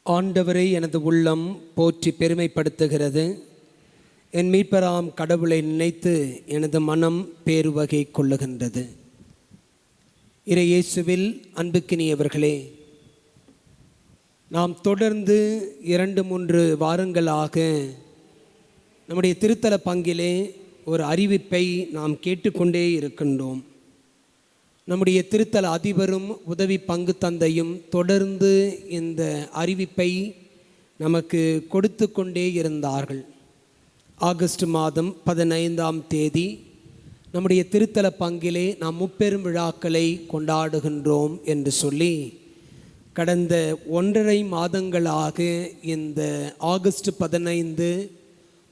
ஆண்டவரை எனது உள்ளம் போற்றி பெருமைப்படுத்துகிறது. என் மீட்பராம் கடவுளை நினைத்து எனது மனம் பேருவகை கொள்ளுகின்றது. இறை இயேசுவில் அன்புக்கினியவர்களே, நாம் தொடர்ந்து 2-3 வாரங்களாக நம்முடைய திருத்தல பங்கிலே ஒரு அறிவிப்பை நாம் கேட்டுக்கொண்டே இருக்கின்றோம். நம்முடைய திருத்தல அதிபரும் உதவி பங்கு தந்தையும் தொடர்ந்து இந்த அறிவிப்பை நமக்கு கொடுத்து கொண்டே இருந்தார்கள். ஆகஸ்ட் மாதம் 15ஆம் தேதி நம்முடைய திருத்தல பங்கிலே நாம் முப்பெரும் விழாக்களை கொண்டாடுகின்றோம் என்று சொல்லி கடந்த 1.5 மாதங்களாக இந்த ஆகஸ்ட் 15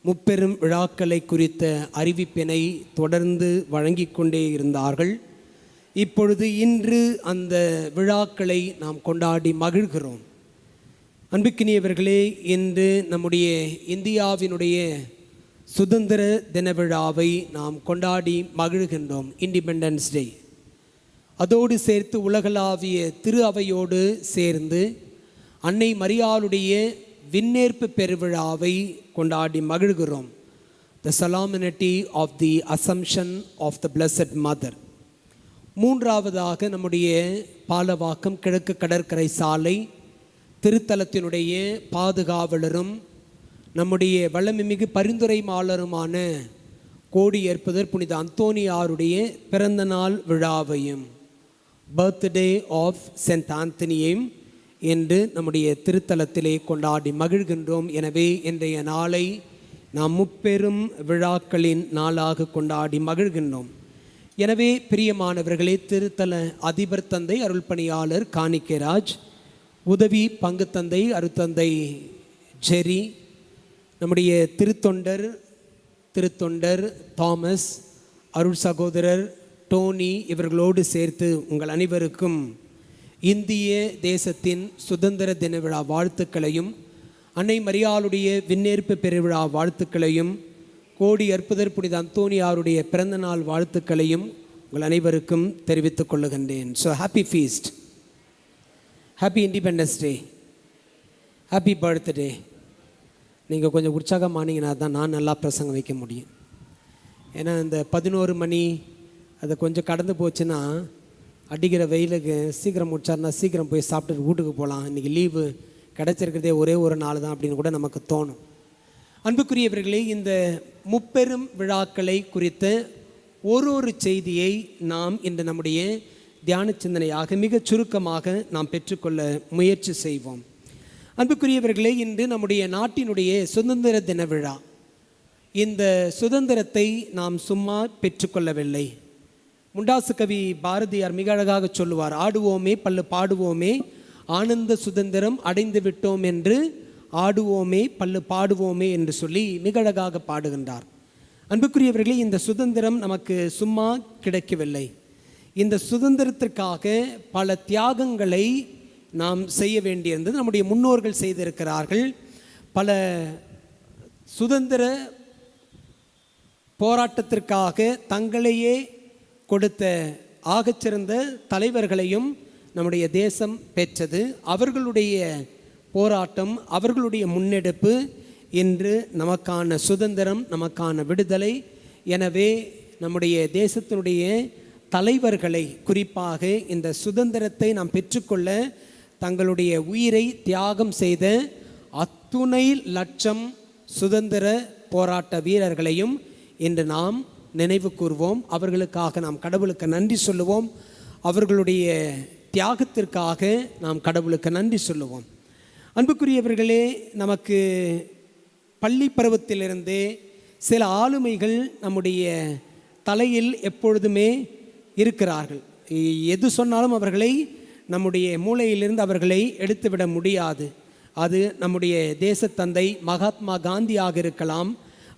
முப்பெரும் விழாக்களை குறித்த அறிவிப்பினை தொடர்ந்து வழங்கி கொண்டே இருந்தார்கள். இப்பொழுது இன்று அந்த விழாக்களை நாம் கொண்டாடி மகிழ்கிறோம். அன்புக்கினியவர்களே, இன்று நம்முடைய இந்தியாவினுடைய சுதந்திர தின விழாவை நாம் கொண்டாடி மகிழ்கின்றோம், இண்டிபெண்டன்ஸ் டே. அதோடு சேர்த்து உலகளாவிய திரு அவையோடு சேர்ந்து அன்னை மரியாளுடைய விண்ணேற்பு பெருவிழாவை கொண்டாடி மகிழ்கிறோம், the solemnity of the Assumption of the blessed mother. மூன்றாவதாக நம்முடைய பாலவாக்கம் கிழக்கு கடற்கரை சாலை திருத்தலத்தினுடைய பாதுகாவலரும் நம்முடைய வளமிமிகு பரிந்துரைமாளருமான கோடி ஏற்பதர் புனித அந்தோனியாருடைய பிறந்த நாள் விழாவையும், பர்த்டே ஆஃப் சென்ட் ஆந்தனியையும் என்று நம்முடைய திருத்தலத்திலே கொண்டாடி மகிழ்கின்றோம். எனவே இன்றைய நாளை நாம் முப்பெரும் விழாக்களின் நாளாக கொண்டாடி மகிழ்கின்றோம். எனவே பிரியமானவர்களே, திருத்தல அதிபர் தந்தை அருள் பணியாளர் காணிக்கைராஜ், உதவி பங்கு தந்தை அருத்தந்தை ஜெரி, நம்முடைய திருத்தொண்டர் தாமஸ், அருள் சகோதரர் டோனி, இவர்களோடு சேர்த்து உங்கள் அனைவருக்கும் இந்திய தேசத்தின் சுதந்திர தின விழா வாழ்த்துக்களையும், அன்னை மரியாளுடைய விண்ணேற்பு பெருவிழா வாழ்த்துக்களையும், கோடி அற்புதர் புனித அந்தோனியாருடைய பிறந்த நாள் வாழ்த்துக்களையும் உங்கள் அனைவருக்கும் தெரிவித்துக் கொள்ளுகின்றேன். So happy feast, happy independence day, happy birthday. நீங்கள் கொஞ்சம் உற்சாகமானீங்கன்னா தான் நான் நல்லா பிரசங்கம் வைக்க முடியும். ஏன்னா இந்த 11 மணி அதை கொஞ்சம் கடந்து போச்சுன்னா, அடிக்கிற வெயிலுக்கு சீக்கிரம் முடிச்சாருன்னா சீக்கிரம் போய் சாப்பிட்டு வீட்டுக்கு போகலாம், இன்றைக்கி லீவு கிடச்சிருக்கிறதே ஒரே ஒரு நாள் தான் அப்படின்னு கூட நமக்கு தோணும். அன்புக்குரியவர்களே, இந்த முப்பெரும் விழாக்களை குறித்த ஒரு செய்தியை நாம் இன்று நம்முடைய தியான சிந்தனையாக மிக சுருக்கமாக நாம் பெற்றுக்கொள்ள முயற்சி செய்வோம். அன்புக்குரியவர்களே, இன்று நம்முடைய நாட்டினுடைய சுதந்திர தின விழா. இந்த சுதந்திரத்தை நாம் சும்மா பெற்றுக்கொள்ளவில்லை. முண்டாசு கவி பாரதியார் மிக அழகாக சொல்லுவார், ஆடுவோமே பல்லு பாடுவோமே ஆனந்த சுதந்திரம் அடைந்து விட்டோம் என்று ஆடுவோமே பல்லு பாடுவோமே என்று சொல்லி மிக அழகாக பாடுகின்றார். அன்புக்குரியவர்களே, இந்த சுதந்திரம் நமக்கு சும்மா கிடைக்கவில்லை. இந்த சுதந்திரத்திற்காக பல தியாகங்களை நாம் செய்ய வேண்டியிருந்தது. நம்முடைய முன்னோர்கள் செய்திருக்கிறார்கள். பல சுதந்திர போராட்டத்திற்காக தங்களையே கொடுத்த ஆகச்சிறந்த தலைவர்களையும் நம்முடைய தேசம் பெற்றது. அவர்களுடைய போராட்டம், அவர்களுடைய முன்னெடுப்பு இன்று நமக்கான சுதந்திரம், நமக்கான விடுதலை. எனவே நம்முடைய தேசத்தினுடைய தலைவர்களை, குறிப்பாக இந்த சுதந்திரத்தை நாம் பெற்றுக்கொள்ள தங்களுடைய உயிரை தியாகம் செய்த அத்துணை லட்சம் சுதந்திர போராட்ட வீரர்களையும் இன்று நாம் நினைவு கூர்வோம். அவர்களுக்காக நாம் கடவுளுக்கு நன்றி சொல்லுவோம். அவர்களுடைய தியாகத்திற்காக நாம் கடவுளுக்கு நன்றி சொல்லுவோம். அன்புக்குரியவர்களே, நமக்கு பள்ளி பருவத்திலிருந்தே சில ஆளுமைகள் நம்முடைய தலையில் எப்பொழுதுமே இருக்கிறார்கள். எது சொன்னாலும் அவர்களை நம்முடைய மூளையிலிருந்து அவர்களை எடுத்துவிட முடியாது. அது நம்முடைய தேசத்தந்தை மகாத்மா காந்தியாக இருக்கலாம்,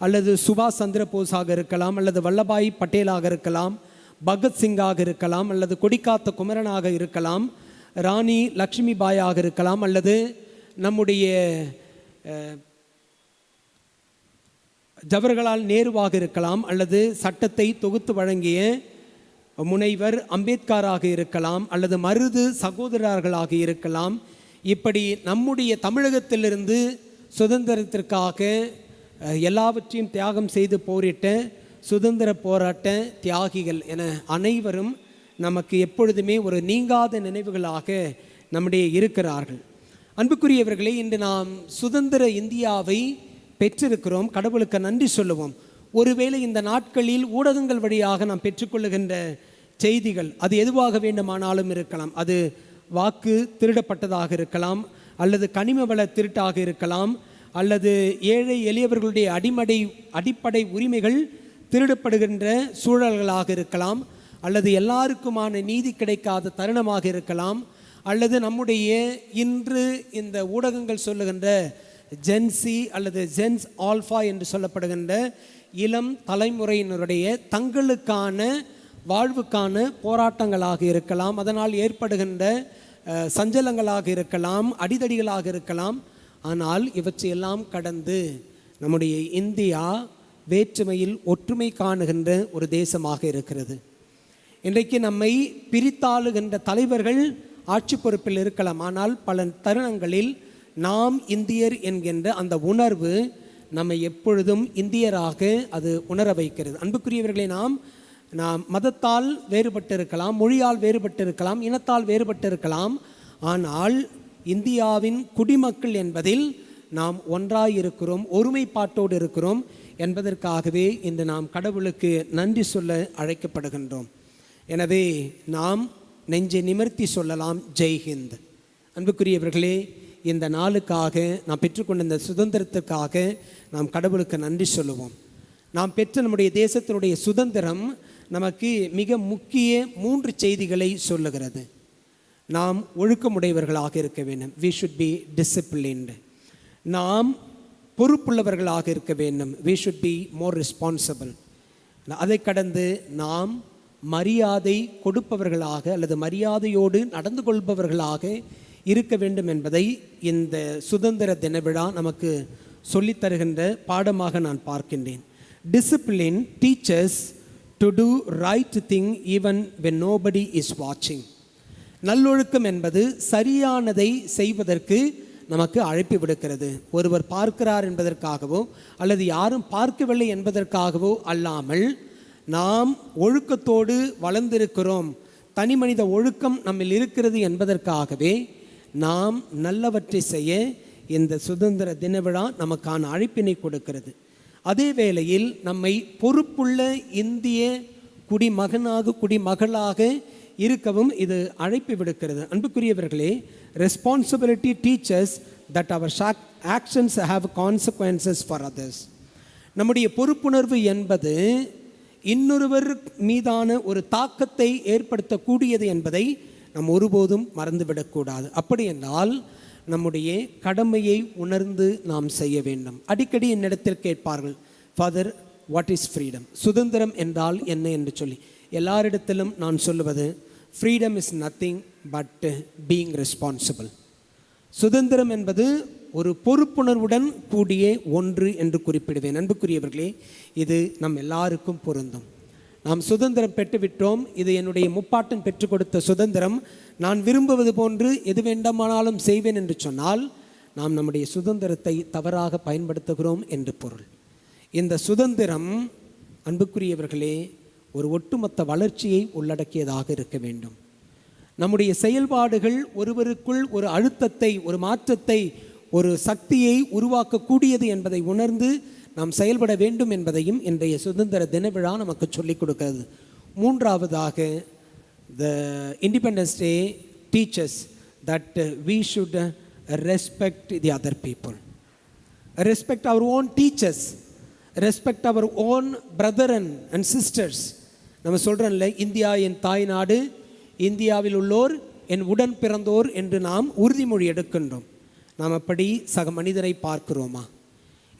அல்லது சுபாஷ் சந்திர போஸாக இருக்கலாம், அல்லது வல்லபாய் பட்டேலாக இருக்கலாம், பகத்சிங்காக இருக்கலாம், அல்லது கொடிக்காத்த குமரனாக இருக்கலாம், ராணி லக்ஷ்மி பாயாக இருக்கலாம், அல்லது நம்முடைய ஜவஹர்லால் நேருவாக இருக்கலாம், அல்லது சட்டத்தை தொகுத்து வழங்கிய முனைவர் அம்பேத்கராக இருக்கலாம், அல்லது மருது சகோதரர்களாக இருக்கலாம். இப்படி நம்முடைய தமிழகத்திலிருந்து சுதந்திரத்திற்காக எல்லாவற்றையும் தியாகம் செய்து போரிட்ட சுதந்திர போராட்ட தியாகிகள் என அனைவரும் நமக்கு எப்பொழுதுமே ஒரு நீங்காத நினைவுகளாக நம்முடைய இருக்கிறார்கள். அன்புக்குரியவர்களே, இன்று நாம் சுதந்திர இந்தியாவை பெற்றிருக்கிறோம். கடவுளுக்கு நன்றி சொல்லுவோம். ஒருவேளை இந்த நாட்களில் ஊடகங்கள் வழியாக நாம் பெற்றுக்கொள்ளுகின்ற செய்திகள் அது எதுவாக வேண்டுமானாலும் இருக்கலாம். அது வாக்கு திருடப்பட்டதாக இருக்கலாம், அல்லது கனிம வள திருட்டாக இருக்கலாம், அல்லது ஏழை எளியவர்களுடைய அடிப்படை உரிமைகள் திருடப்படுகின்ற சூழல்களாக இருக்கலாம், அல்லது எல்லாருக்குமான நீதி கிடைக்காத தருணமாக இருக்கலாம், அல்லது நம்முடைய இன்று இந்த ஊடகங்கள் சொல்லுகின்ற ஜென்சி அல்லது ஜென்ஸ் ஆல்ஃபா என்று சொல்லப்படுகின்ற இளம் தலைமுறையினருடைய தங்களுக்கான வாழ்வுக்கான போராட்டங்களாக இருக்கலாம், அதனால் ஏற்படுகின்ற சஞ்சலங்களாக இருக்கலாம், அடிதடிகளாக இருக்கலாம். ஆனால் இவற்றையெல்லாம் கடந்து நம்முடைய இந்தியா வேற்றுமையில் ஒற்றுமை காணுகின்ற ஒரு தேசமாக இருக்கிறது. இன்றைக்கு நம்மை பிரித்தாளுகின்ற தலைவர்கள் ஆட்சி பொறுப்பில் இருக்கலாம், ஆனால் பல தருணங்களில் நாம் இந்தியர் என்கின்ற அந்த உணர்வு நம்மை எப்பொழுதும் இந்தியராக அது உணர வைக்கிறது. அன்புக்குரியவர்களை, நாம் மதத்தால் வேறுபட்டு இருக்கலாம், மொழியால் வேறுபட்டு இருக்கலாம், இனத்தால் வேறுபட்டு இருக்கலாம், ஆனால் இந்தியாவின் குடிமக்கள் என்பதில் நாம் ஒன்றாயிருக்கிறோம், ஒருமைப்பாட்டோடு இருக்கிறோம் என்பதற்காகவே இன்று நாம் கடவுளுக்கு நன்றி சொல்ல அழைக்கப்படுகின்றோம். எனவே நாம் நெஞ்சை நிமிர்த்தி சொல்லலாம், ஜெய்ஹிந்த். அன்புக்குரியவர்களே, இந்த நாளுக்காக நாம் பெற்றுக்கொண்ட இந்த சுதந்திரத்திற்காக நாம் கடவுளுக்கு நன்றி சொல்லுவோம். நாம் பெற்ற நம்முடைய தேசத்தினுடைய சுதந்திரம் நமக்கு மிக முக்கிய 3 செய்திகளை சொல்லுகிறது. நாம் ஒழுக்கமுடையவர்களாக இருக்க வேண்டும், we should be disciplined. நாம் பொறுப்புள்ளவர்களாக இருக்க வேண்டும், we should be more responsible. அதை கடந்து நாம் மரியாதை கொடுப்பவர்களாக அல்லது மரியாதையோடு நடந்து கொள்பவர்களாக இருக்க வேண்டும் என்பதை இந்த சுதந்திர தின விழா நமக்கு சொல்லித்தருகின்ற பாடமாக நான் பார்க்கின்றேன். Discipline teaches to do right thing even when nobody is watching. நல்லொழுக்கம் என்பது சரியானதை செய்வதற்கு நமக்கு அழைப்பு விடுக்கிறது. ஒருவர் பார்க்கிறார் என்பதற்காகவோ அல்லது யாரும் பார்க்கவில்லை என்பதற்காகவோ அல்லாமல், நாம் ஒழுக்கத்தோடு வளர்ந்திருக்கிறோம், தனி மனித ஒழுக்கம் நம்மில் இருக்கிறது என்பதற்காகவே நாம் நல்லவற்றை செய்ய இந்த சுதந்திர தின விழா நமக்கான அழைப்பினை கொடுக்கிறது. அதே வேளையில் நம்மை பொறுப்புள்ள இந்திய குடிமகனாக குடிமகளாக இருக்கவும் இது அழைப்பு விடுக்கிறது. அன்புக்குரியவர்களே, responsibility teachers that our actions have consequences for others. நம்முடைய பொறுப்புணர்வு என்பது இன்னொருவர் மீதான ஒரு தாக்கத்தை ஏற்படுத்தக்கூடியது என்பதை நாம் ஒருபோதும் மறந்துவிடக்கூடாது. அப்படி என்றால் நம்முடைய கடமையை உணர்ந்து நாம் செய்ய வேண்டும். அடிக்கடி என்னிடத்தில் கேட்பார்கள், ஃபாதர், வாட் இஸ் ஃப்ரீடம்? சுதந்திரம் என்றால் என்ன என்று சொல்லி. எல்லாரிடத்திலும் நான் சொல்லுவது, freedom is nothing but being responsible. சுதந்திரம் என்பது ஒரு பொறுப்புணர்வுடன் கூடிய ஒன்று என்று குறிப்பிடுவேன். அன்புக்குரியவர்களே, இது நம் எல்லாருக்கும் பொருந்தும். நாம் சுதந்திரம் பெற்றுவிட்டோம், இது என்னுடைய முப்பாட்டன் பெற்றுக் கொடுத்த சுதந்திரம், நான் விரும்புவது போன்று எது வேண்டுமானாலும் செய்வேன் என்று சொன்னால் நாம் நம்முடைய சுதந்திரத்தை தவறாக பயன்படுத்துகிறோம் என்று பொருள். இந்த சுதந்திரம் அன்புக்குரியவர்களே ஒரு ஒட்டுமொத்த வளர்ச்சியை உள்ளடக்கியதாக இருக்க வேண்டும். நம்முடைய செயல்பாடுகள் ஒருவருக்குள் ஒரு அழுத்தத்தை, ஒரு மாற்றத்தை, ஒரு சக்தியை உருவாக்கக்கூடியது என்பதை உணர்ந்து நாம் செயல்பட வேண்டும் என்பதையும் இன்றைய சுதந்திர தின விழா நமக்கு சொல்லிக் கொடுக்கிறது. மூன்றாவதாக, the Independence Day teaches that we should respect the other people, respect our own teachers, respect our own brethren and sisters. நம்ம சொல்கிறோம்ல, இந்தியா என் தாய் நாடு, இந்தியாவில் உள்ளோர் என் உடன் பிறந்தோர் என்று நாம் உறுதிமொழி எடுக்கின்றோம். நாம் அப்படி சக மனிதரை பார்க்கிறோமா?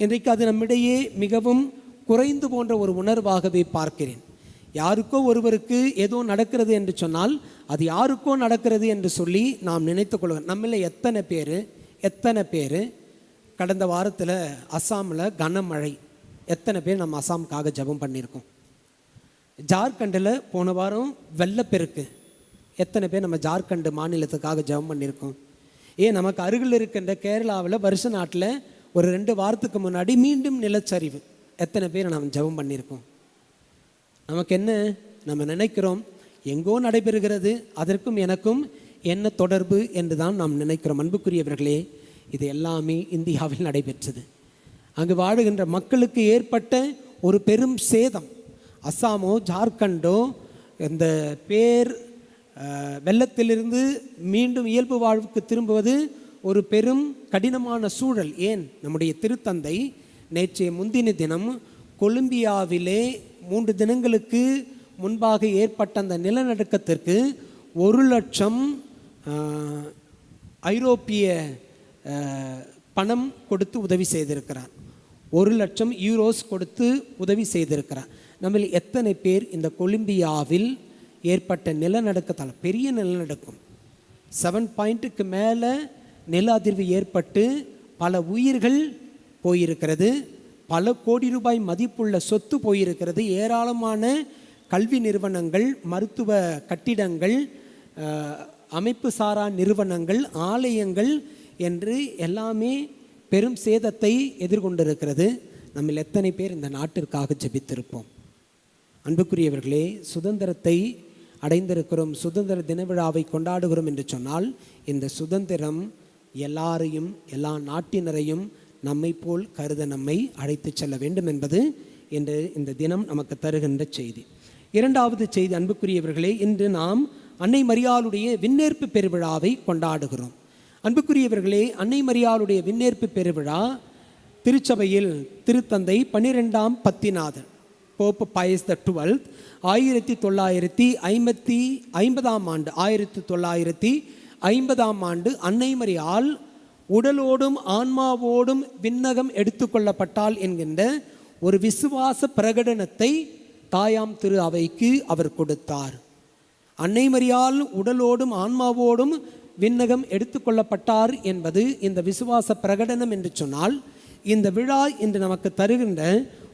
இன்றைக்கு அது நம்மிடையே மிகவும் குறைந்து போன்ற ஒரு உணர்வாகவே பார்க்கிறேன். யாருக்கோ ஒருவருக்கு ஏதோ நடக்கிறது என்று சொன்னால் அது யாருக்கோ நடக்கிறது என்று சொல்லி நாம் நினைத்து கொள்கிறோம். நம்மள எத்தனை பேர் கடந்த வாரத்தில் அஸ்ஸாமில் கனமழை, எத்தனை பேர் நம்ம அஸ்ஸாமுக்காக ஜெபம் பண்ணியிருக்கோம்? ஜார்க்கண்டில் போன வாரம் வெள்ளப்பெருக்கு, எத்தனை பேர் நம்ம ஜார்க்கண்ட் மாநிலத்துக்காக ஜெபம் பண்ணியிருக்கோம்? ஏன் நமக்கு அருகில் இருக்கின்ற கேரளாவில் வருஷ நாட்டில் ஒரு 2 வாரத்துக்கு முன்னாடி மீண்டும் நிலச்சரிவு. எத்தனை பேர் நாம் ஜெபம் பண்ணியிருக்கோம்? நமக்கு என்ன, நம்ம நினைக்கிறோம் எங்கோ நடைபெறுகிறது, அதற்கும் எனக்கும் என்ன தொடர்பு என்று தான் நாம் நினைக்கிறோம். அன்புக்குரியவர்களே, இது எல்லாமே இந்தியாவில் நடைபெற்றது. அங்கு வாழுகின்ற மக்களுக்கு ஏற்பட்ட ஒரு பெரும் சேதம். அஸ்ஸாமோ ஜார்க்கண்டோ இந்த வெள்ளத்திலிருந்து மீண்டும் இயல்பு வாழ்வுக்கு திரும்புவது ஒரு பெரும் கடினமான சூழல். ஏன், நம்முடைய திருத்தந்தை நேற்றைய முந்தின தினம் கொலம்பியாவிலே 3 தினங்களுக்கு முன்பாக ஏற்பட்ட அந்த நிலநடுக்கத்திற்கு 1,00,000 ஐரோப்பிய பணம் கொடுத்து உதவி செய்திருக்கிறார். 1,00,000 யூரோஸ் கொடுத்து உதவி செய்திருக்கிறார். நம்ம எத்தனை பேர் இந்த கொலம்பியாவில் ஏற்பட்ட நிலநடுக்கத்தால், பெரிய நிலநடுக்கம் 7 மேலே நில அதிர்வு ஏற்பட்டு பல உயிர்கள் போயிருக்கிறது, பல கோடி ரூபாய் மதிப்புள்ள சொத்து போயிருக்கிறது, ஏராளமான கல்வி நிறுவனங்கள், மருத்துவ கட்டிடங்கள், அமைப்பு சாரா நிறுவனங்கள், ஆலயங்கள் என்று எல்லாமே பெரும் சேதத்தை எதிர்கொண்டிருக்கிறது. நம்ம எத்தனை பேர் இந்த நாட்டிற்காக ஜெபித்திருப்போம்? அன்புக்குரியவர்களே, சுதந்திரத்தை அடைந்திருக்கிறோம், சுதந்திர தின விழாவை கொண்டாடுகிறோம் என்று சொன்னால் இந்த சுதந்திரம் எல்லாரையும், எல்லா நாட்டினரையும் நம்மை போல் கருத நம்மை அழைத்து செல்ல வேண்டும் என்பது என்று இந்த தினம் நமக்கு தருகின்ற செய்தி. 2வது செய்தி, அன்புக்குரியவர்களே, இன்று நாம் அன்னை மரியாளுடைய விண்ணேற்பு பெருவிழாவை கொண்டாடுகிறோம். அன்புக்குரியவர்களே, அன்னை மரியாளுடைய விண்ணேற்பு பெருவிழா திருச்சபையில் திருத்தந்தை 12ஆம் பத்திநாதன் போப் பயஸ் தி 12 1950ஆம் ஆண்டு அன்னை மரியாள் உடலோடும் ஆன்மாவோடும் விண்ணகம் எடுத்துக்கொள்ளப்பட்டாள் என்கின்ற ஒரு விசுவாச பிரகடனத்தை தாயாம் திரு அவைக்கு அவர் கொடுத்தார். அன்னை மரியாள் உடலோடும் ஆன்மாவோடும் விண்ணகம் எடுத்துக்கொள்ளப்பட்டார் என்பது இந்த விசுவாச பிரகடனம் என்று சொன்னால், இந்த விழா இன்று நமக்கு தருகின்ற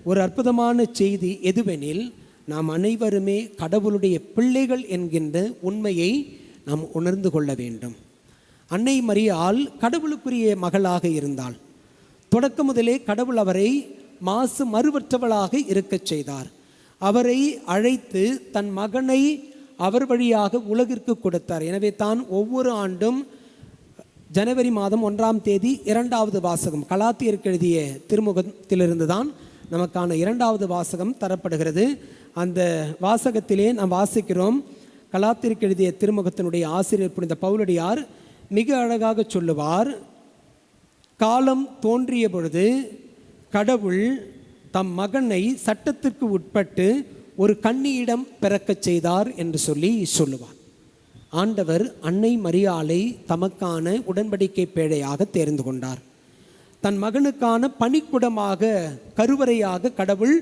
ஒரு அற்புதமான செய்தி எதுவெனில், நாம் அனைவருமே கடவுளுடைய பிள்ளைகள் என்கின்ற உண்மையை நாம் உணர்ந்து கொள்ள வேண்டும். அன்னை மரியாள் கடவுளுக்குரிய மகளாக இருந்தாள். தொடக்க முதலே கடவுள் அவரை மாசு மறுவற்றவளாக இருக்கச் செய்தார். அவரை அழைத்து தன் மகனை அவர் வழியாக உலகிற்கு கொடுத்தார். எனவே தான் ஒவ்வொரு ஆண்டும் ஜனவரி மாதம் 1ஆம் தேதி 2வது வாசகம், கலாத்தியருக்கு எழுதிய திருமுகத்திலிருந்து தான் நமக்கான 2வது வாசகம் தரப்படுகிறது. அந்த வாசகத்திலே நாம் வாசிக்கிறோம், கலாத்தியருக்கு எழுதிய திருமுகத்தினுடைய ஆசிரியர் புனித பவுலடியார் மிக அழகாக சொல்லுவார், காலம் தோன்றிய பொழுது கடவுள் தம் மகனை சட்டத்திற்கு உட்பட்டு ஒரு கன்னியிடம் பிறக்கச் செய்தார் என்று சொல்லுவார். ஆண்டவர் அன்னை மரியாளை தமக்கான உடன்படிக்கை பேழையாக தேர்ந்து கொண்டார். தன் மகனுக்கான பணிக்குடமாக, கருவறையாக கடவுள்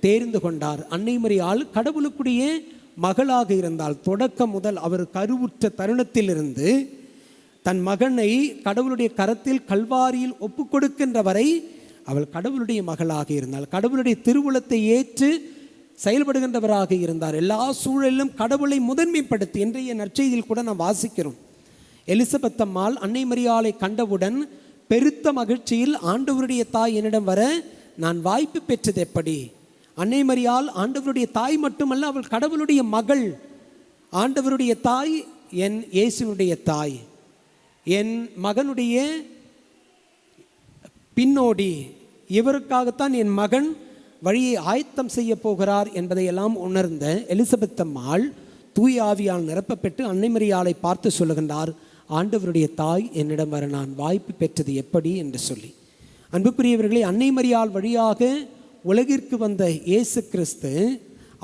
தேர்ந்து கொண்டார். அன்னை மரியாள் கடவுளுக்குரிய மகளாக இருந்தால், தொடக்கம் முதல் அவர் கருவுற்ற தருணத்திலிருந்து தன் மகனை கடவுளுடைய கரத்தில் கல்வாரியில் ஒப்பு கொடுக்கின்ற வரை அவள் கடவுளுடைய மகளாக இருந்தாள். கடவுளுடைய திருவுளத்தை ஏற்று செயல்படுகின்றவராக இருந்தார். எல்லா சூழலிலும் கடவுளை முதன்மைப்படுத்தி, இன்றைய நற்செய்தியில் கூட நாம் வாசிக்கிறோம், எலிசபெத் அம்மாள் அன்னை மரியாளை கண்டவுடன் பெருத்த மகிழ்ச்சியில், ஆண்டவருடைய தாய் என்னிடம் வர நான் வாய்ப்பு பெற்றது எப்படி? அன்னை மரியாள் ஆண்டவருடைய தாய் மட்டுமல்ல, அவள் கடவுளுடைய மகள். ஆண்டவருடைய தாய் என் இயேசுனுடைய தாய், என் மகனுடைய பின்னோடி, இவருக்காகத்தான் என் மகன் வழியை ஆயத்தம் செய்ய போகிறார் என்பதையெல்லாம் உணர்ந்த எலிசபெத் அம்மாள் தூய ஆவியால் நிரப்பப்பட்டு அன்னை மரியாளை பார்த்து சொல்லுகின்றார், ஆண்டவருடைய தாய் என்னிடம் வர நான் வாய்ப்பு பெற்றது எப்படி என்று சொல்லி. அன்புக்குரியவர்களே, அன்னை மரியாள் வழியாக உலகிற்கு வந்த இயேசு கிறிஸ்து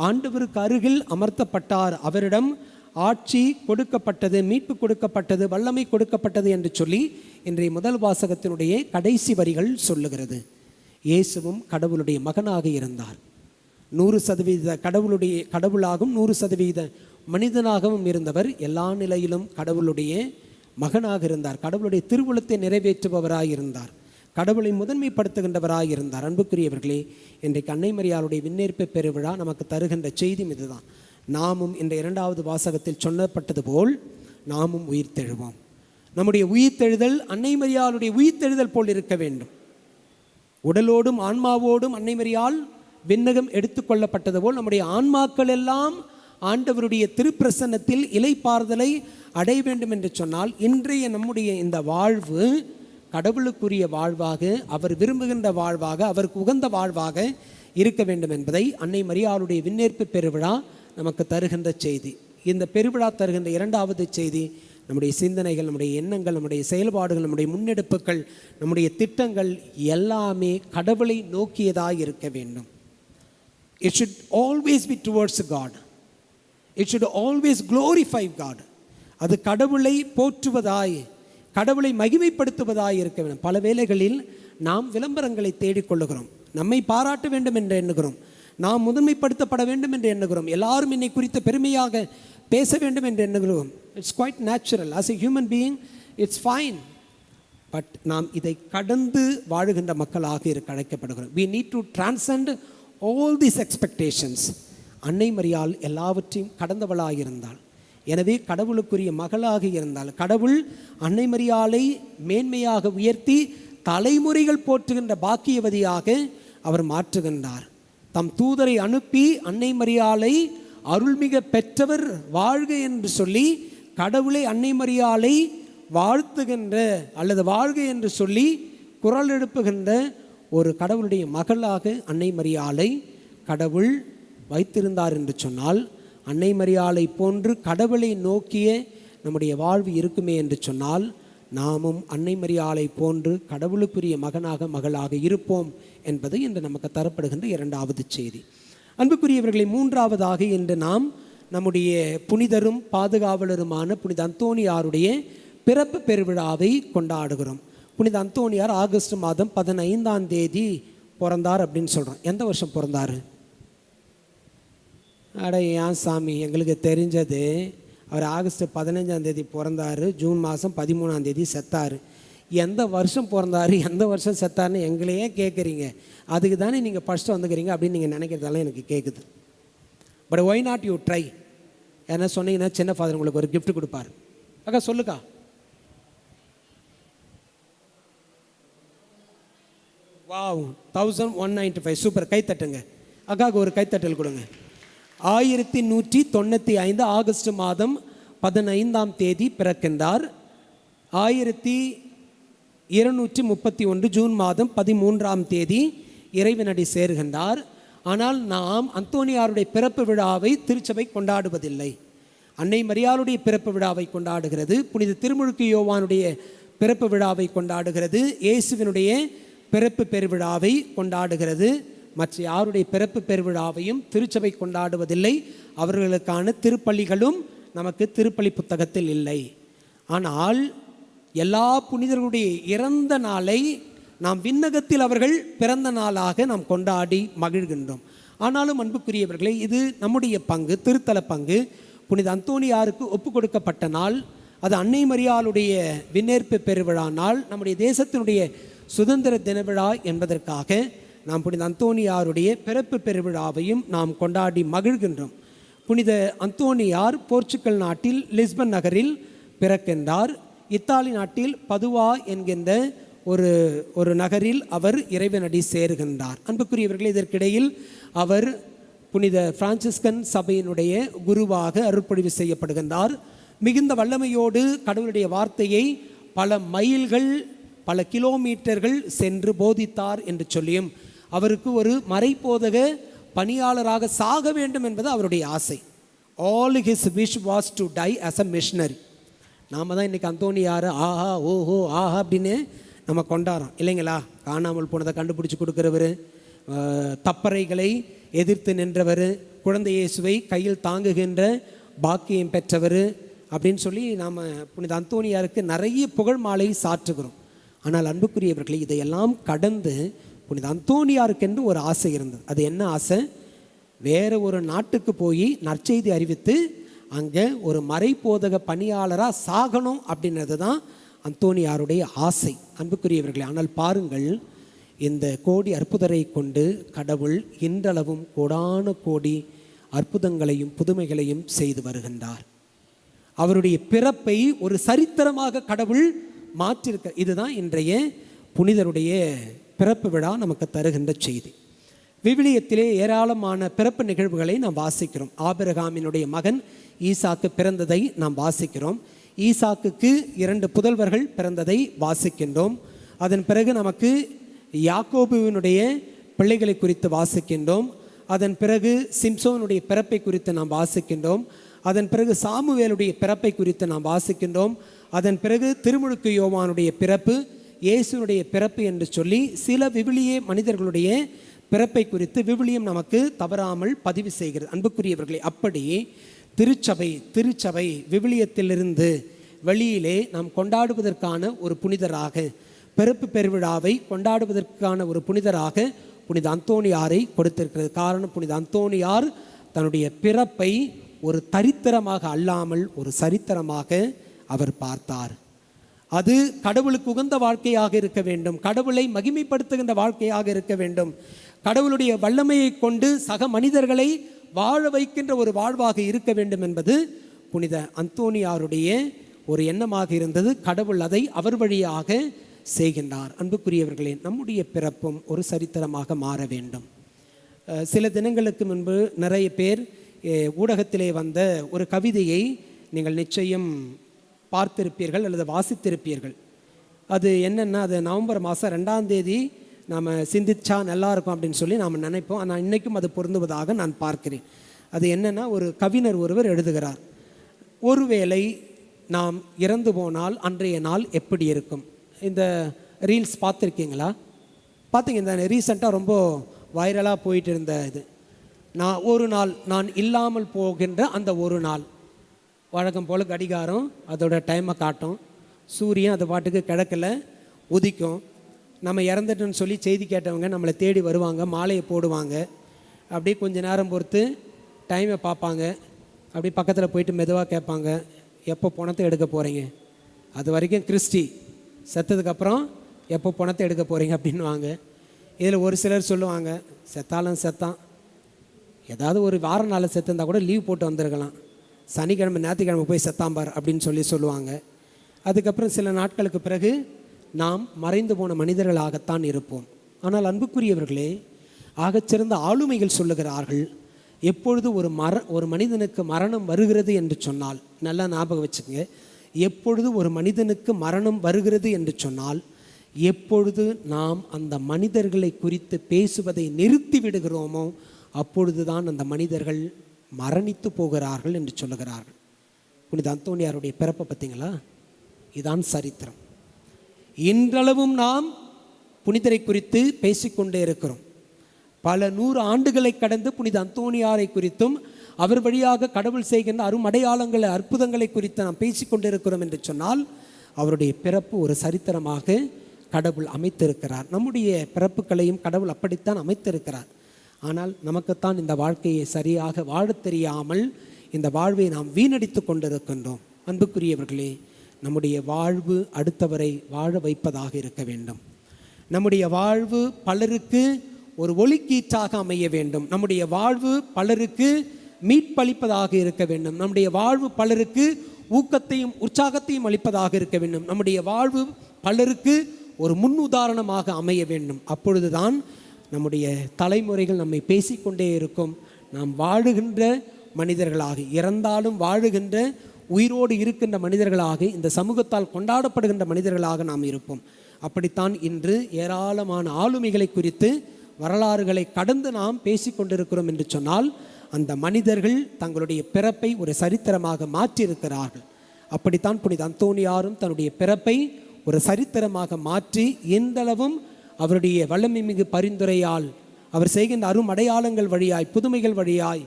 ஆண்டவருக்கு அருகில் அமர்த்தப்பட்டார். அவரிடம் ஆட்சி கொடுக்கப்பட்டது, மீட்பு கொடுக்கப்பட்டது, வல்லமை கொடுக்கப்பட்டது என்று சொல்லி இன்றைய முதல் வாசகத்தினுடைய கடைசி வரிகள் சொல்லுகிறது. இயேசுவும் கடவுளுடைய மகனாக இருந்தார். 100% கடவுளாகவும் 100% மனிதனாகவும் இருந்தவர். எல்லா நிலையிலும் கடவுளுடைய மகனாக இருந்தார். கடவுளுடைய திருவுளத்தை நிறைவேற்றுபவராக இருந்தார். கடவுளை முதன்மைப்படுத்துகின்றவராக இருந்தார். அன்புக்குரியவர்களே, இன்றைக்கு அன்னை மரியாளுடைய விண்ணேற்பு பெருவிழா நமக்கு தருகின்ற செய்தி இதுதான். நாமும் இந்த 2வது வாசகத்தில் சொல்லப்பட்டது போல் நாமும் உயிர் தெழுவோம். நம்முடைய உயிர்த்தெழுதல் அன்னை மரியாளுடைய உயிர்த்தெழுதல் போல் இருக்க வேண்டும். உடலோடும் ஆன்மாவோடும் அன்னை மரியாள் விண்ணகம் எடுத்துக்கொள்ளப்பட்டது போல் நம்முடைய ஆன்மாக்கள் எல்லாம் ஆண்டவருடைய திருப்பிரசன்னத்தில் இலைப்பாறுதலை அடைய வேண்டும் என்று சொன்னால் இன்றைய நம்முடைய இந்த வாழ்வு கடவுளுக்குரிய வாழ்வாக, அவர் விரும்புகின்ற வாழ்வாக, அவருக்கு உகந்த வாழ்வாக இருக்க வேண்டும் என்பதை அன்னை மரியாளுடைய விண்ணேற்பு பெருவிழா நமக்கு தருகின்ற செய்தி. இந்த பெருவிழா தருகின்ற இரண்டாவது செய்தி, நம்முடைய சிந்தனைகள், நம்முடைய எண்ணங்கள், நம்முடைய செயல்பாடுகள், நம்முடைய முன்னெடுப்புகள், நம்முடைய திட்டங்கள் எல்லாமே கடவுளை நோக்கியதாக இருக்க வேண்டும். It should always be towards God. It should always glorify God. அது கடவுளை போற்றுவதாய், கடவுளை மகிமைப்படுத்துவதாய் இருக்க வேண்டும். பல வேளைகளில் நாம் விளம்பரங்களை தேடிக்கொள்ளுகிறோம், நம்மை பாராட்ட வேண்டும் என்று எண்ணுகிறோம், நாம் முதன்மைப்படுத்தப்பட வேண்டும் என்று எண்ணுகிறோம், எல்லாரும் என்னை குறித்து பெருமையாக பேச வேண்டும் என்று எண்ணுகிறோம். It's quite natural. As a human being it's fine. But நாம் இதை கடந்து வாழுகின்ற மக்களாக இருக்க அழைக்கப்படுகிறோம். we need to transcend all these expectations. அன்னை மரியாள் எல்லாவற்றையும் கடந்தவளாக இருந்தாள். எனவே கடவுளுக்குரிய மகளாக இருந்தால் கடவுள் அன்னை மரியாளை மேன்மையாக உயர்த்தி தலைமுறைகள் போற்றுகின்ற பாக்கியவதியாக அவர் மாற்றுகின்றார். தம் தூதரை அனுப்பி அன்னை மரியாளை அருள்மிக பெற்றவர் வாழ்க என்று சொல்லி கடவுளை அன்னை மரியாளை வாழ்த்துகின்ற அல்லது வாழ்க என்று சொல்லி குரல் எழுப்புகின்ற ஒரு கடவுளுடைய மகளாக அன்னை மரியாளை கடவுள் வைத்திருந்தார் என்று சொன்னால், அன்னை மரியாளை போன்று கடவுளை நோக்கிய நம்முடைய வாழ்வு இருக்குமே என்று சொன்னால், நாமும் அன்னை மரியாளை போன்று கடவுளுக்குரிய மகனாக மகளாக இருப்போம் என்பது இன்று நமக்கு தரப்படுகின்ற இரண்டாவது செய்தி. அன்புக்குரியவர்களை, மூன்றாவதாக இன்று நாம் நம்முடைய புனிதரும் பாதுகாவலருமான புனித அந்தோணியாருடைய பிறப்பு பெருவிழாவை கொண்டாடுகிறோம். புனித அந்தோணியார் ஆகஸ்ட் மாதம் 15ஆம் தேதி பிறந்தார் அப்படின்னு சொல்கிறோம். எந்த வருஷம் பிறந்தார்? அட ஏன் சாமி, எங்களுக்கு தெரிஞ்சது அவர் ஆகஸ்ட் 15ஆம் தேதி பிறந்தார், ஜூன் மாதம் 13ஆம் தேதி செத்தார். எந்த வருஷம் பிறந்தார், எந்த வருஷம் செத்தார்னு எங்களையே கேட்குறீங்க. அதுக்கு தானே நீங்கள் ஃபஸ்ட்டு வந்துக்கிறீங்க அப்படின்னு நீங்கள் நினைக்கிறதெல்லாம் எனக்கு கேட்குது. But why not you try? ஏன்னா சொன்னீங்கன்னா சின்ன ஃபாதர் உங்களுக்கு ஒரு கிஃப்ட் கொடுப்பார். அக்கா சொல்லுக்கா. வாவ், 1195. சூப்பர், கைத்தட்டுங்க. அக்காவுக்கு ஒரு கைத்தட்டல் கொடுங்க. 1195 ஆகஸ்ட் மாதம் 15ஆம் தேதி பிறக்கின்றார். 1231 ஜூன் மாதம் 13ஆம் தேதி இறைவனடி சேர்கின்றார். ஆனால் நாம் அந்தோணியாருடைய பிறப்பு விழாவை திருச்சபை கொண்டாடுவதில்லை. அன்னை மரியாளுடைய பிறப்பு விழாவை கொண்டாடுகிறது. புனித திருமுழுக்கு யோவானுடைய பிறப்பு விழாவை கொண்டாடுகிறது. இயேசுவினுடைய பிறப்பு பெருவிழாவை கொண்டாடுகிறது. மற்ற யாருடைய பிறப்பு பெருவிழாவையும் திருச்சபை கொண்டாடுவதில்லை. அவர்களுக்கான திருப்பள்ளிகளும் நமக்கு திருப்பள்ளி புத்தகத்தில் இல்லை. ஆனால் எல்லா புனிதர்களுடைய இறந்த நாளை நாம் விண்ணகத்தில் அவர்கள் பிறந்த நாளாக நாம் கொண்டாடி மகிழ்கின்றோம். ஆனாலும் அன்புக்குரியவர்களே, இது நம்முடைய பங்கு, திருத்தல பங்கு. புனித அந்தோணியாருக்கு ஒப்பு கொடுக்கப்பட்ட நாள், அது அன்னை மரியாளுடைய விண்ணேற்பு பெருவிழா நாள், நம்முடைய தேசத்தினுடைய சுதந்திர தின விழா என்பதற்காக நாம் புனித அந்தோணியாருடைய பிறப்பு பெருவிழாவையும் நாம் கொண்டாடி மகிழ்கின்றோம். புனித அந்தோணியார் போர்ச்சுகல் நாட்டில் லிஸ்பன் நகரில் பிறக்கின்றார். இத்தாலி நாட்டில் பதுவா என்கின்ற ஒரு நகரில் அவர் இறைவனடி சேர்கின்றார். அன்புக்குரியவர்களே, இதற்கிடையில் அவர் புனித பிரான்சிஸ்கன் சபையினுடைய குருவாக அருட்பொழிவு செய்யப்படுகின்றார். மிகுந்த வல்லமையோடு கடவுளுடைய வார்த்தையை பல மைல்கள், பல கிலோமீட்டர்கள் சென்று போதித்தார் என்று சொல்லியும், அவருக்கு ஒரு மறைபோதக பணியாளராக சாக வேண்டும் என்பது அவருடைய ஆசை. All his wish was to tie as a missionary. நாம் தான் இன்றைக்கி அந்தோணியார் ஆஹா ஓஹோ ஆஹா அப்படின்னு நம்ம கொண்டாடுறோம் இல்லைங்களா? காணாமல் போனதை கண்டுபிடிச்சி கொடுக்குறவர், தப்பறைகளை எதிர்த்து நின்றவர், குழந்தை இயேசுவை கையில் தாங்குகின்ற பாக்கியம் பெற்றவர் அப்படின்னு சொல்லி நாம் புனித அந்தோணியாருக்கு நிறைய புகழ் மாலை சாற்றுகிறோம். ஆனால் அன்புக்குரியவர்களே, இதையெல்லாம் கடந்து புனித அந்தோணியாருக்கென்று ஒரு ஆசை இருந்தது. அது என்ன ஆசை? வேறு ஒரு நாட்டுக்கு போய் நற்செய்தி அறிவித்து அங்கே ஒரு மறைபோதக பணியாளராக சாகணும் அப்படின்றது தான் அந்தோணியாருடைய ஆசை. அன்புக்குரியவர்களே, ஆனால் பாருங்கள், இந்த கோடி அற்புதரை கொண்டு கடவுள் இன்றளவும் கோடான கோடி அற்புதங்களையும் புதுமைகளையும் செய்து வருகின்றார். அவருடைய பிறப்பை ஒரு சரித்திரமாக கடவுள் மாற்றிருக்க. இதுதான் இன்றைய புனிதருடைய பிறப்பு விழா நமக்கு தருகின்ற செய்தி. விவிலியத்திலே ஏராளமான பிறப்பு நிகழ்வுகளை நாம் வாசிக்கிறோம். ஆபிரகாமினுடைய மகன் ஈசாக்கு பிறந்ததை நாம் வாசிக்கிறோம். ஈசாக்குக்கு 2 புதல்வர்கள் பிறந்ததை வாசிக்கின்றோம். அதன் பிறகு நமக்கு யாக்கோபுவினுடைய பிள்ளைகளை குறித்து வாசிக்கின்றோம். அதன் பிறகு சிம்சோனுடைய பிறப்பை குறித்து நாம் வாசிக்கின்றோம். அதன் பிறகு சாமுவேலுடைய பிறப்பை குறித்து நாம் வாசிக்கின்றோம். அதன் பிறகு திருமுழுக்கு யோவானுடைய பிறப்பு, இயேசுனுடைய பிறப்பு என்று சொல்லி சில விவிலிய மனிதர்களுடைய பிறப்பை குறித்து விவிலியம் நமக்கு தவறாமல் பதிவு செய்கிறது. அன்புக்குரியவர்களே, அப்படி திருச்சபை விவிலியத்திலிருந்து வெளியிலே நாம் கொண்டாடுவதற்கான ஒரு புனிதராக, பிறப்பு பெருவிழாவை கொண்டாடுவதற்கான ஒரு புனிதராக புனித அந்தோணியாரை கொடுத்திருக்கிறது. காரணம், புனித அந்தோணியார் தன்னுடைய பிறப்பை ஒரு தரித்திரமாக அல்லாமல் ஒரு சரித்திரமாக அவர் பார்த்தார். அது கடவுளுக்கு உகந்த வாழ்க்கையாக இருக்க வேண்டும், கடவுளை மகிமைப்படுத்துகின்ற வாழ்க்கையாக இருக்க வேண்டும், கடவுளுடைய வல்லமையை கொண்டு சக மனிதர்களை வாழ வைக்கின்ற ஒரு வாழ்வாக இருக்க வேண்டும் என்பது புனித அந்தோணியாருடைய ஒரு எண்ணமாக இருந்தது. கடவுள் அதை அவர் வழியாக செய்கின்றார். அன்புக்குரியவர்களே, நம்முடைய பிறப்பும் ஒரு சரித்திரமாக மாற வேண்டும். சில தினங்களுக்கு முன்பு நிறைய பேர் ஊடகத்திலே வந்த ஒரு கவிதையை நீங்கள் நிச்சயம் பார்த்திருப்பீர்கள் அல்லது வாசித்திருப்பீர்கள். அது என்னென்னா, அது நவம்பர் மாதம் 2ஆம் தேதி நாம் சிந்திச்சா நல்லா இருக்கும் அப்படின்னு சொல்லி நாம் நினைப்போம். ஆனால் இன்றைக்கும் அது பொருந்துவதாக நான் பார்க்கிறேன். அது என்னென்னா, ஒரு கவிஞர் ஒருவர் எழுதுகிறார், ஒருவேளை நாம் இறந்து போனால் அன்றைய நாள் எப்படி இருக்கும். இந்த ரீல்ஸ் பார்த்துருக்கீங்களா? பார்த்தீங்க, இந்த ரீசெண்டாக ரொம்ப வைரலாக போயிட்டு இருந்த இது. நான் இல்லாமல் போகின்ற அந்த ஒரு நாள், வழக்கம் போல் கடிகாரம் அதோட டைமை காட்டும், சூரியன் அது பாட்டுக்கு கிழக்கில் உதிக்கும், நம்ம இறந்துட்டோன்னு சொல்லி செய்தி கேட்டவங்க நம்மளை தேடி வருவாங்க, மாலையை போடுவாங்க, அப்படியே கொஞ்சம் நேரம் பொறுத்து டைமை பார்ப்பாங்க, அப்படி பக்கத்தில் போயிட்டு மெதுவாக கேட்பாங்க, எப்போ பணத்தை எடுக்க போகிறீங்க. அது வரைக்கும் கிறிஸ்டி, செத்ததுக்கப்புறம் எப்போ பணத்தை எடுக்க போகிறீங்க அப்படின்வாங்க. இதில் ஒரு சிலர் சொல்லுவாங்க, செத்தாலும் செத்தான், ஏதாவது ஒரு வார நாளில் செத்துருந்தா கூட லீவ் போட்டு வந்திருக்கலாம், சனிக்கிழமை ஞாயிற்றுக்கிழமை போய் செத்தாம்பார் அப்படின்னு சொல்லுவாங்க. அதுக்கப்புறம் சில நாட்களுக்கு பிறகு நாம் மறைந்து போன மனிதர்களாகத்தான் இருப்போம். ஆனால் அன்புக்குரியவர்களே, ஆகச்சிறந்த ஆளுமைகள் சொல்லுகிறார்கள், எப்பொழுது ஒரு மனிதனுக்கு மரணம் வருகிறது என்று சொன்னால், நல்லா ஞாபகம் வச்சுக்கோங்க, எப்பொழுது ஒரு மனிதனுக்கு மரணம் வருகிறது என்று சொன்னால், எப்பொழுது நாம் அந்த மனிதர்களை குறித்து பேசுவதை நிறுத்தி விடுகிறோமோ அப்பொழுதுதான் அந்த மனிதர்கள் மரணித்து போகிறார்கள் என்று சொல்லுகிறார்கள். புனித அந்தோணியாருடைய பிறப்பை பார்த்தீங்களா? இதான் சரித்திரம். இன்றளவும் நாம் புனிதரை குறித்து பேசிக்கொண்டே இருக்கிறோம். பல 100 ஆண்டுகளை கடந்து புனித அந்தோணியாரை குறித்தும் அவர் வழியாக கடவுள் செய்கின்ற அருமடையாளங்களை, அற்புதங்களை குறித்து நாம் பேசிக்கொண்டே இருக்கிறோம் என்று சொன்னால், அவருடைய பிறப்பு ஒரு சரித்திரமாக கடவுள் அமைத்திருக்கிறார். நம்முடைய பிறப்புகளையும் கடவுள் அப்படித்தான் அமைத்திருக்கிறார். ஆனால் நமக்குத்தான் இந்த வாழ்க்கையை சரியாக வாழத் தெரியாமல் இந்த வாழ்வை நாம் வீணடித்து கொண்டிருக்கின்றோம். அன்புக்குரியவர்களே, நம்முடைய வாழ்வு அடுத்தவரை வாழ வைப்பதாக இருக்க வேண்டும். நம்முடைய வாழ்வு பலருக்கு ஒரு ஒளிக்கீற்றாக அமைய வேண்டும். நம்முடைய வாழ்வு பலருக்கு மீட்பளிப்பதாக இருக்க வேண்டும். நம்முடைய வாழ்வு பலருக்கு ஊக்கத்தையும் உற்சாகத்தையும் அளிப்பதாக இருக்க வேண்டும். நம்முடைய வாழ்வு பலருக்கு ஒரு முன் உதாரணமாக அமைய வேண்டும். அப்பொழுதுதான் நம்முடைய தலைமுறைகள் நம்மை பேசிக்கொண்டே இருக்கும். நாம் வாழுகின்ற மனிதர்களாக, இறந்தாலும் வாழுகின்ற, உயிரோடு இருக்கின்ற மனிதர்களாக, இந்த சமூகத்தால் கொண்டாடப்படுகின்ற மனிதர்களாக நாம் இருப்போம். அப்படித்தான் இன்று ஏராளமான ஆளுமைகளை குறித்து வரலாறுகளை கடந்து நாம் பேசிக்கொண்டிருக்கிறோம் என்று சொன்னால், அந்த மனிதர்கள் தங்களுடைய பிறப்பை ஒரு சரித்திரமாக மாற்றியிருக்கிறார்கள். அப்படித்தான் புனித அந்தோணியாரும் தன்னுடைய பிறப்பை ஒரு சரித்திரமாக மாற்றி இன்றளவும் அவருடைய வல்லமை மிகு பரிந்துரையால், அவர் செய்கின்ற அருமடையாளங்கள் வழியாய், புதுமைகள் வழியாய்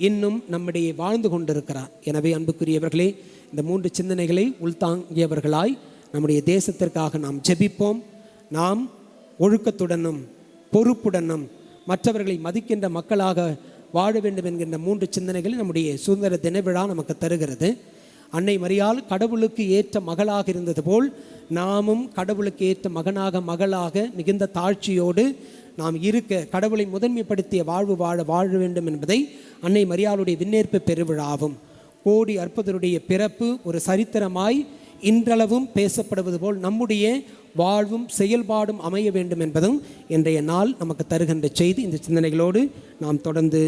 இன்னும் நம்மிடையே வாழ்ந்து கொண்டிருக்கிறார். எனவே அன்புக்குரியவர்களே, இந்த 3 சிந்தனைகளை உள்தாங்கியவர்களாய் நம்முடைய தேசத்திற்காக நாம் ஜெபிப்போம். நாம் ஒழுக்கத்துடனும் பொறுப்புடனும் மற்றவர்களை மதிக்கின்ற மக்களாக வாழ வேண்டும் என்கின்ற 3 சிந்தனைகளை நம்முடைய சுதந்திர தின விழா நமக்கு தருகிறது. அன்னை மரியாள் கடவுளுக்கு ஏற்ற மகளாக இருந்தது போல் நாமும் கடவுளுக்கு ஏற்ற மகளாக மிகுந்த தாழ்ச்சியோடு நாம் இருக்க, கடவுளை முதன்மைப்படுத்திய வாழ்வு வாழ வேண்டும் என்பதை அன்னை மரியாளுடைய விண்ணேற்பு பெருவிழாவும் கோடி அற்புதருடைய பிறப்பு ஒரு சரித்திரமாய் இன்றளவும் பேசப்படுவது போல் நம்முடைய வாழ்வும் செயல்பாடும் அமைய வேண்டும் என்பதும் இன்றைய நாள் நமக்கு தருகின்ற செய்தி. இந்த சிந்தனைகளோடு நாம் தொடர்ந்து